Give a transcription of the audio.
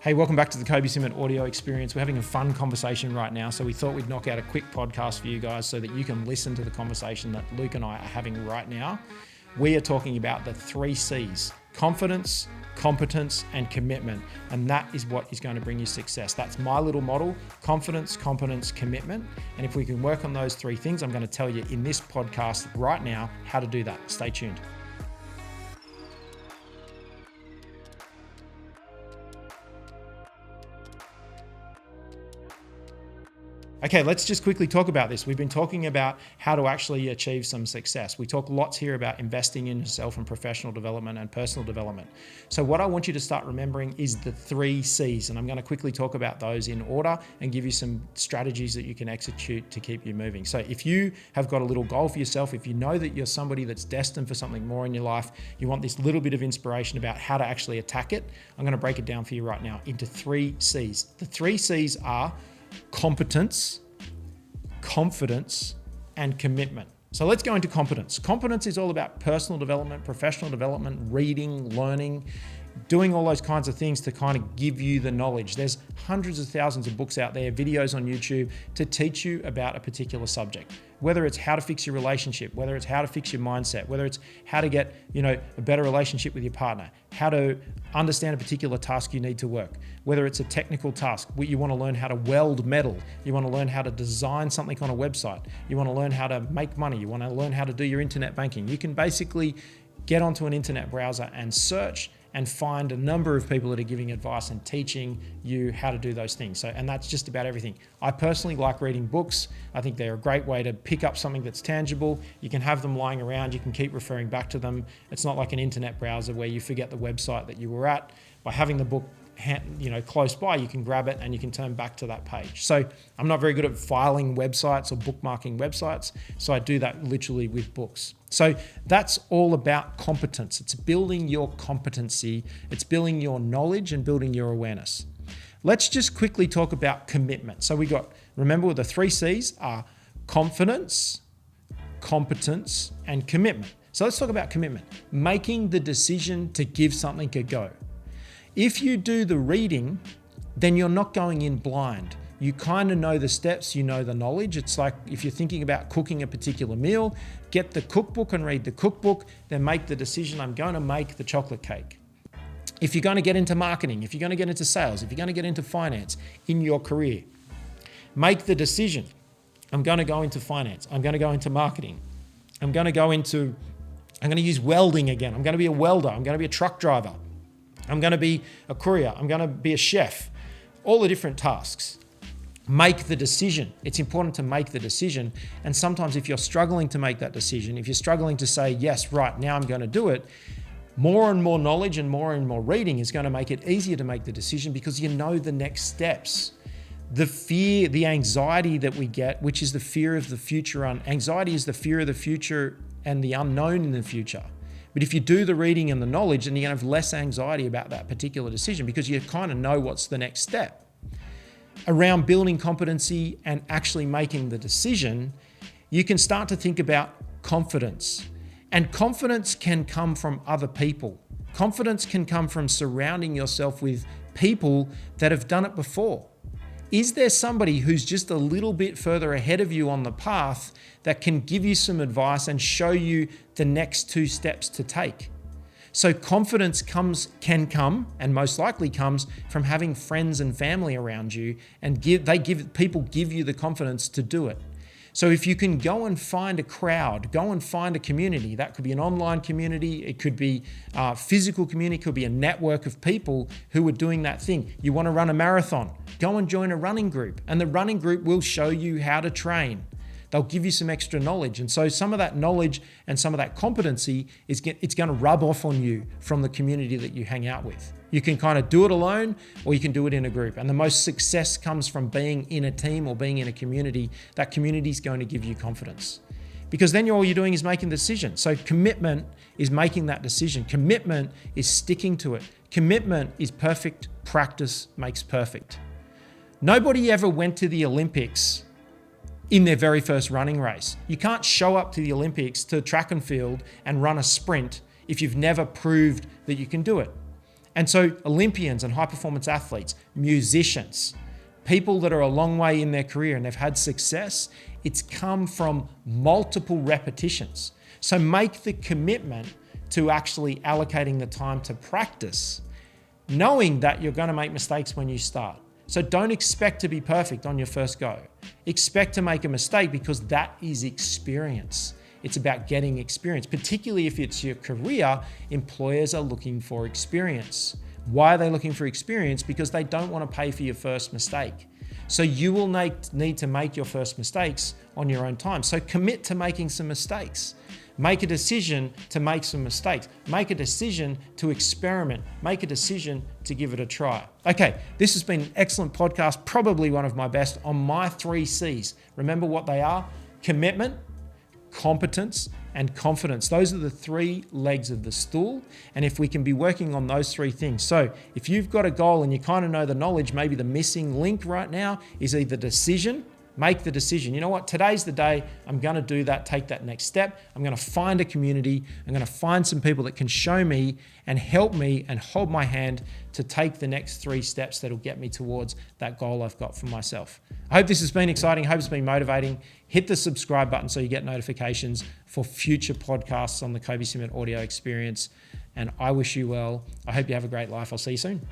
Hey, welcome back to the Kobi Simmat audio experience. We're having a fun conversation right now, so we thought we'd knock out a quick podcast for you guys so that you can listen to the conversation that Luke and I are having right now. We are talking about the 3 C's: confidence, competence, and commitment. And that is what is going to bring you success. That's my little model: confidence, competence, commitment. And if we can work on those 3 things, I'm going to tell you in this podcast right now how to do that. Stay tuned. Okay, let's just quickly talk about this. We've been talking about how to actually achieve some success. We talk lots here about investing in yourself and professional development and personal development. So what I want you to start remembering is the 3 C's, and I'm going to quickly talk about those in order and give you some strategies that you can execute to keep you moving. So if you have got a little goal for yourself, if you know that you're somebody that's destined for something more in your life, you want this little bit of inspiration about how to actually attack it, I'm going to break it down for you right now into 3 C's. The 3 C's are competence, confidence, and commitment. So let's go into competence. Competence is all about personal development, professional development, reading, learning, doing all those kinds of things to kind of give you the knowledge. There's hundreds of thousands of books out there, videos on YouTube to teach you about a particular subject. Whether it's how to fix your relationship, whether it's how to fix your mindset, whether it's how to get, a better relationship with your partner, how to understand a particular task you need to work, whether it's a technical task, you want to learn how to weld metal, you want to learn how to design something on a website, you want to learn how to make money, you want to learn how to do your internet banking. You can basically get onto an internet browser and search and find a number of people that are giving advice and teaching you how to do those things. And that's just about everything. I personally like reading books. I think they're a great way to pick up something that's tangible. You can have them lying around. You can keep referring back to them. It's not like an internet browser where you forget the website that you were at. By having the book close by, you can grab it and you can turn back to that page. So I'm not very good at filing websites or bookmarking websites, so I do that literally with books. So that's all about competence. It's building your competency, it's building your knowledge and building your awareness. Let's just quickly talk about commitment. So remember the 3 C's are confidence, competence, and commitment. So let's talk about commitment. Making the decision to give something a go. If you do the reading, then you're not going in blind. You kind of know the steps, you know the knowledge. It's like if you're thinking about cooking a particular meal, get the cookbook and read the cookbook, then make the decision, I'm going to make the chocolate cake. If you're going to get into marketing, if you're going to get into sales, if you're going to get into finance in your career, make the decision, I'm going to go into finance, I'm going to go into marketing, I'm going to use welding again, I'm going to be a welder, I'm going to be a truck driver, I'm going to be a courier, I'm going to be a chef, all the different tasks. Make the decision. It's important to make the decision. And sometimes if you're struggling to make that decision, if you're struggling to say, yes, right, now I'm going to do it, more and more knowledge and more reading is going to make it easier to make the decision because you know the next steps. The fear, the anxiety that we get, which is the fear of the future. Anxiety is the fear of the future and the unknown in the future. But if you do the reading and the knowledge, then you're going to have less anxiety about that particular decision because you kind of know what's the next step. Around building competency and actually making the decision, you can start to think about confidence. And confidence can come from other people. Confidence can come from surrounding yourself with people that have done it before. Is there somebody who's just a little bit further ahead of you on the path that can give you some advice and show you the next 2 steps to take? So confidence can come, and most likely comes from having friends and family around you, and people give you the confidence to do it. So if you can go and find a crowd, go and find a community, that could be an online community, it could be a physical community, it could be a network of people who are doing that thing. You want to run a marathon, go and join a running group, and the running group will show you how to train. They'll give you some extra knowledge. And so some of that knowledge and some of that competency it's going to rub off on you from the community that you hang out with. You can kind of do it alone or you can do it in a group. And the most success comes from being in a team or being in a community. That community is going to give you confidence. Because then all you're doing is making the decision. So commitment is making that decision. Commitment is sticking to it. Commitment is perfect. Practice makes perfect. Nobody ever went to the Olympics in their very first running race. You can't show up to the Olympics, to track and field, and run a sprint if you've never proved that you can do it. And so Olympians and high performance athletes, musicians, people that are a long way in their career and they've had success, it's come from multiple repetitions. So make the commitment to actually allocating the time to practice, knowing that you're going to make mistakes when you start. So don't expect to be perfect on your first go. Expect to make a mistake because that is experience. It's about getting experience, particularly if it's your career. Employers are looking for experience. Why are they looking for experience? Because they don't want to pay for your first mistake. So you will need to make your first mistakes on your own time. So commit to making some mistakes. Make a decision to make some mistakes. Make a decision to experiment. Make a decision to give it a try. Okay, this has been an excellent podcast, probably one of my best on my 3 C's. Remember what they are? Commitment, competence, and confidence. Those are the 3 legs of the stool. And if we can be working on those 3 things. So if you've got a goal and you kind of know the knowledge, maybe the missing link right now is either decision. Make the decision. You know what? Today's the day. I'm going to do that, take that next step. I'm going to find a community. I'm going to find some people that can show me and help me and hold my hand to take the next 3 steps that'll get me towards that goal I've got for myself. I hope this has been exciting. I hope it's been motivating. Hit the subscribe button so you get notifications for future podcasts on the Kobi Simmat audio experience. And I wish you well. I hope you have a great life. I'll see you soon.